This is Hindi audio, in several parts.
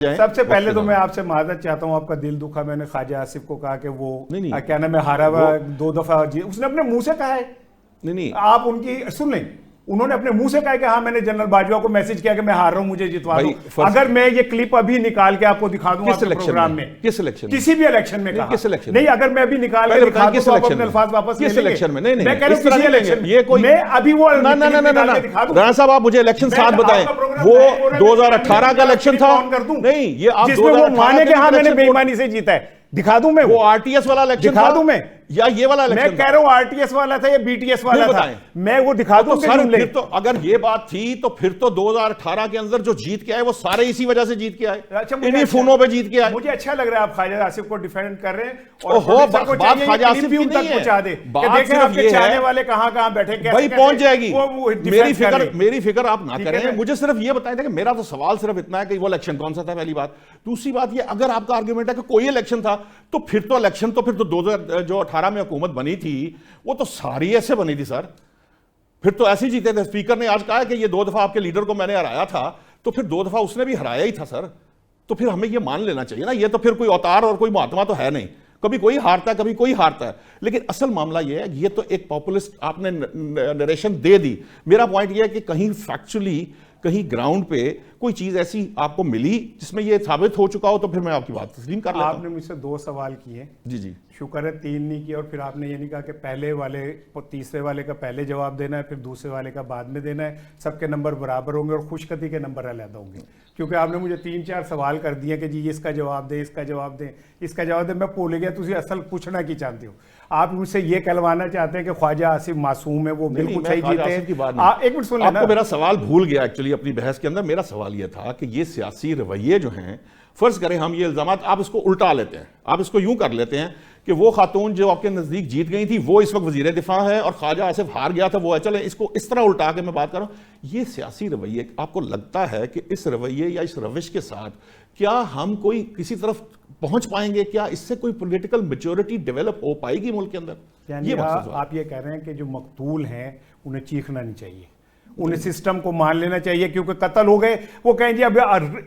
सबसे पहले तो मैं आपसे माजरत चाहता हूं, आपका दिल दुखा। मैंने ख्वाजा आसिफ को कहा कि वो क्या नाम है, हारा हुआ 2 दफा उसने अपने मुंह से कहा है। नहीं आप उनकी सुन लें, उन्होंने अपने मुंह से कहा कि हाँ मैंने जनरल बाजवा को मैसेज किया कि मैं हार रहा हूं, मुझे जितवा दो। अगर मैं ये क्लिप अभी निकाल के आपको दिखा दूं आपके प्रोग्राम में, किस इलेक्शन, किसी भी इलेक्शन में, किस इलेक्शन नहीं, अगर मैं अभी निकाल के दिखा दूं तो आप अपने अल्फाज वापस ले लेंगे। किस इलेक्शन में? नहीं मैं कह रहा हूं किसी इलेक्शन में, ये कोई मैं अभी वो राणा साहब आप मुझे इलेक्शन साथ बताएं, वो 2018 का इलेक्शन था नहीं, ये आप जिसमें वो माने कि हाँ मैंने बेईमानी से जीता है, दिखा दूं मैं? वो आरटीएस वाला इलेक्शन दिखा दूं मैं, या ये वाला इलेक्शन? मैं कह रहा हूं आरटीएस वाला था या बीटीएस वाला था, मैं वो दिखा दूं? सर फिर तो अगर ये बात थी तो फिर तो 2018 के अंदर जो जीत के आए वो सारे इसी वजह से जीत के आए, इन्हीं फोनों पे जीत के आए। मुझे अच्छा लग रहा है आप ख्वाजा आसिफ को डिफेंड कर रहे हैं, और बात ख्वाजा आसिफ की तक पहुंचा दे, बात सिर्फ ये चाहने वाले कहां बैठे, भाई पहुंच जाएगी। मेरी फिक्र आप ना करें, मुझे सिर्फ ये बताएं कि मेरा तो सवाल सिर्फ इतना है कि वो इलेक्शन कौन सा था, पहली बात। दूसरी बात ये, अगर आपका आर्गुमेंट है कि कोई इलेक्शन था तो फिर तो इलेक्शन तो फिर तो 2018 में हुकूमत बनी थी वो तो सारी ऐसे बनी थी सर, फिर तो ऐसे जीते थे। स्पीकर ने आज कहा कि ये 2 दफा आपके लीडर को मैंने हराया था, तो फिर 2 दफा उसने भी हराया ही था सर, तो फिर हमें ये मान लेना चाहिए ना, ये तो फिर कोई अवतार और कोई महात्मा तो है नहीं, कभी कोई हारता है कभी कोई हारता है। लेकिन असल मामला ये है, ये तो एक पॉपुलिस्ट आपने नरेशन दे दी। मेरा पॉइंट ये है कि कहीं फैक्चुअली कहीं ग्राउंड पे कोई चीज ऐसी आपको मिली जिसमें ये साबित हो चुका हो तो फिर मैं आपकी बात तस्लीम कर लेता हूं। आपने मुझसे 2 सवाल किए, जी शुक्र है 3 नहीं किया, और फिर आपने ये नहीं कहा कि पहले वाले तीसरे वाले का पहले जवाब देना है फिर दूसरे वाले का बाद में देना है, सबके नंबर बराबर होंगे और खुशकती के नंबर अलग होंगे। क्योंकि आपने मुझे 3-4 सवाल कर दिए कि जी इसका जवाब दे, इसका जवाब दे, इसका जवाब दे। मैं भूल गया तुझे असल पूछना की चाहते हो, आप मुझसे ये कहलवाना चाहते हैं कि ख्वाजा आसिफ मासूम है, वो बिल्कुल सही जीते हैं। एक मिनट सुन लेना, मेरा सवाल भूल गया एक्चुअली अपनी बहस के अंदर। मेरा सवाल ये था कि ये सियासी रवैये जो हैं, फर्ज करें हम ये इल्जामात, आप इसको उल्टा लेते हैं, आप इसको यूं कर लेते हैं कि वो खातून जो आपके नजदीक जीत गई थी वो इस वक्त वजीर दिफा है और ख्वाजा आसिफ हार गया था वो है। चले इसको इस तरह उल्टा के मैं बात कर रहा हूं। ये सियासी रवैये, आपको लगता है कि इस रवैये या इस रविश के साथ क्या हम कोई किसी तरफ पहुंच पाएंगे? क्या इससे कोई पॉलिटिकल मैच्योरिटी डेवलप हो पाएगी मुल्क के अंदर? ये आप ये कह रहे हैं कि जो मकतूल हैं उन्हें चीखना नहीं चाहिए, उन्हें सिस्टम को मान लेना चाहिए क्योंकि कत्ल हो गए, वो कहें जी अब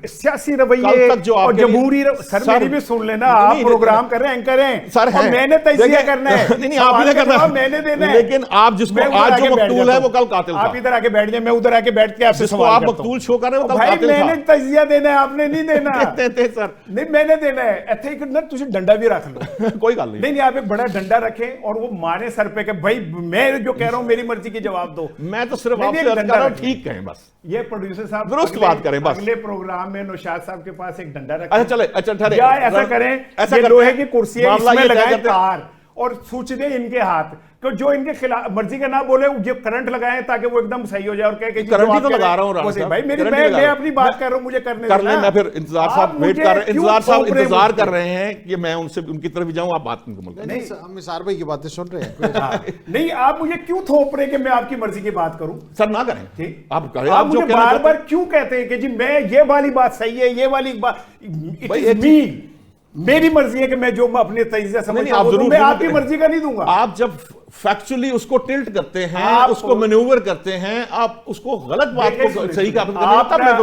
सियासी रवैये और जमहूरी सर मेरी भी सुन लेना, आप प्रोग्राम कर रहे हैं, एंकर हैं सर, मैंने तजज़िया करना है, नहीं आप ही करना है, मैंने देना है। लेकिन आप जिसको आज जो मकतूल है वो कल कातिल था। आप इधर आके बैठ जाए, मैं उधर आके बैठ के आपसे सवाल आप मकतूल शो कर रहे हो, भाई मैंने तजज़िया देना है, आपने नहीं देना सर, नहीं मैंने देना है। ऐसे तुझे डंडा भी रख लो, कोई गल नहीं, आप एक बड़ा डंडा रखें और वो मारे सर पे कि भाई मैं जो कह रहा हूं मेरी मर्जी की जवाब दो। मैं तो सिर्फ आपसे अर्ज कर रहा हूं ठीक कहें बस, ये प्रोड्यूसर साहब दुरुस्त बात करें बस। अगले प्रोग्राम में नौशाद साहब के पास एक डंडा रखें। अच्छा चले, अच्छा ठहरे, या ऐसा करें, ऐसा लोहे की कुर्सी है इसमें लगाएं तार और सूच दें इनके हाथ, तो जो इनके खिलाफ मर्जी का ना बोले जो करंट लगाएं ताकि वो एकदम सही हो जाए और कहे कि करंट ही तो लगा रहा हूं भाई मेरी मैं अपनी बात कर रहा हूं, मुझे करने देना। मैं फिर इंतजार साहब वेट कर रहे हैं, इंतजार साहब इंतजार कर रहे हैं कि मैं उनसे उनकी तरफ जाऊं, आप बात मुकम्मल करें। नहीं हम निसार भाई की बातें सुन रहे हैं। नहीं आप मुझे क्यों थोप रहे कि मैं आपकी मर्जी की बात करूं? सर ना करें, आप करें, आप मुझे बार-बार क्यों कहते हैं कि जी मैं ये वाली बात सही है, ये वाली बात मेरी मर्जी है कि मैं जो अपने तजज़िया समझता हूं मैं आपकी मर्जी का नहीं दूंगा। आप जब फैक्चुअली उसको टिल्ट करते हैं, उसको मैन्यूवर करते हैं, आप उसको गलत बात को सही का तो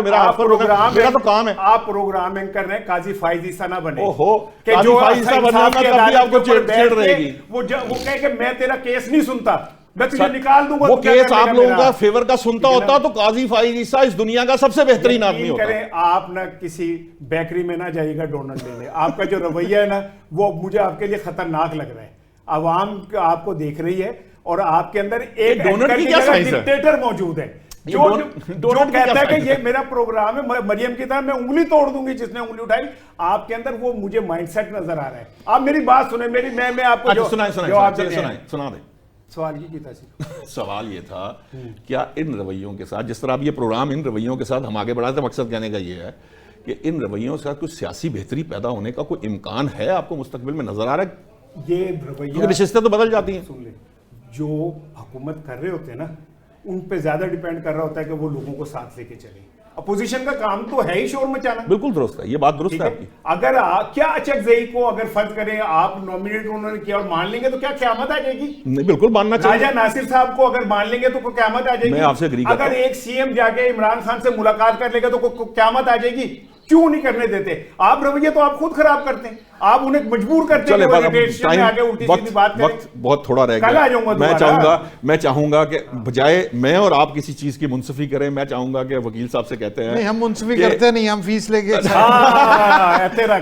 मेरा तो काम है। आप प्रोग्राम एंकर रहे हैं, काजी फाइज ईसा ना बने। ओहो, कि जो आपको छेड़ रहेगी, वो कहे कि मैं तेरा केस नहीं सुनता, मैं तुझे निकाल दूंगा। वो केस आप लोगों का फेवर का सुनता होता तो काजी फाइज ईसा इस दुनिया का सबसे बेहतरीन आदमी होता। आप ना किसी बेकरी में ना जाइएगा डोनट लेने, आपका जो रवैया है ना वो मुझे आपके लिए खतरनाक लग रहा है। अवाम आपको देख रही है और आपके अंदर एक डोनट की क्या साइज है? डिक्टेटर मौजूद है जो कहता है कि ये मेरा प्रोग्राम है, मरियम की तरह मैं उंगली तोड़ दूंगी जिसने उंगली उठाई। आपके अंदर वो मुझे माइंडसेट नजर आ रहा है। आप मेरी बात सुने, मैं आपको सुना दें। सवाल की सवाल ये था, क्या इन रवैयों के साथ, जिस तरह आप ये प्रोग्राम इन रवैयों के साथ हम आगे बढ़ाते, मकसद कहने का ये है कि इन रवैयों के साथ कुछ सियासी बेहतरी पैदा होने का कोई इम्कान है आपको मुस्तकबिल में नजर आ रहा है? ये रवैया नशिस्तें तो बदल जाती हैं। सुन ले, जो हुकूमत कर रहे होते हैं ना उन पे ज्यादा डिपेंड कर रहा होता है कि वो लोगों को साथ लेके चले। अपोजिशन का काम तो है ही शोर मचाना। बिल्कुल दुरुस्त है, ये बात दुरुस्त है आपकी। अगर क्या अचकज़ई को अगर फर्ज करें आप नॉमिनेट उन्होंने किया और मान लेंगे तो क्या क़यामत आ जाएगी? नहीं, बिल्कुल मानना चाहिए। राजा नासिर साहब को अगर मान लेंगे तो क़यामत आ जाएगी। मैं आपसे एग्री करता हूं। अगर एक सीएम जाके इमरान खान से मुलाकात कर लेगा तो क़यामत आ जाएगी। क्यों नहीं करने देते? आप रवैये तो आप खुद खराब करते हैं, आप उन्हें मजबूर करते हैं चले कि वो बस अब लिटिगेशन में आके उल्टी सीधी बात करें। वक्त बहुत थोड़ा रह कल आ गया। जाऊंगा मैं दोबारा। चाहूंगा कि बजाय मैं और आप किसी चीज की मुंसफी करें, मैं चाहूंगा कि वकील साहब से कहते हैं नहीं, हम मुंसफी करते नहीं, हम फीस लेके हाँ, तेरा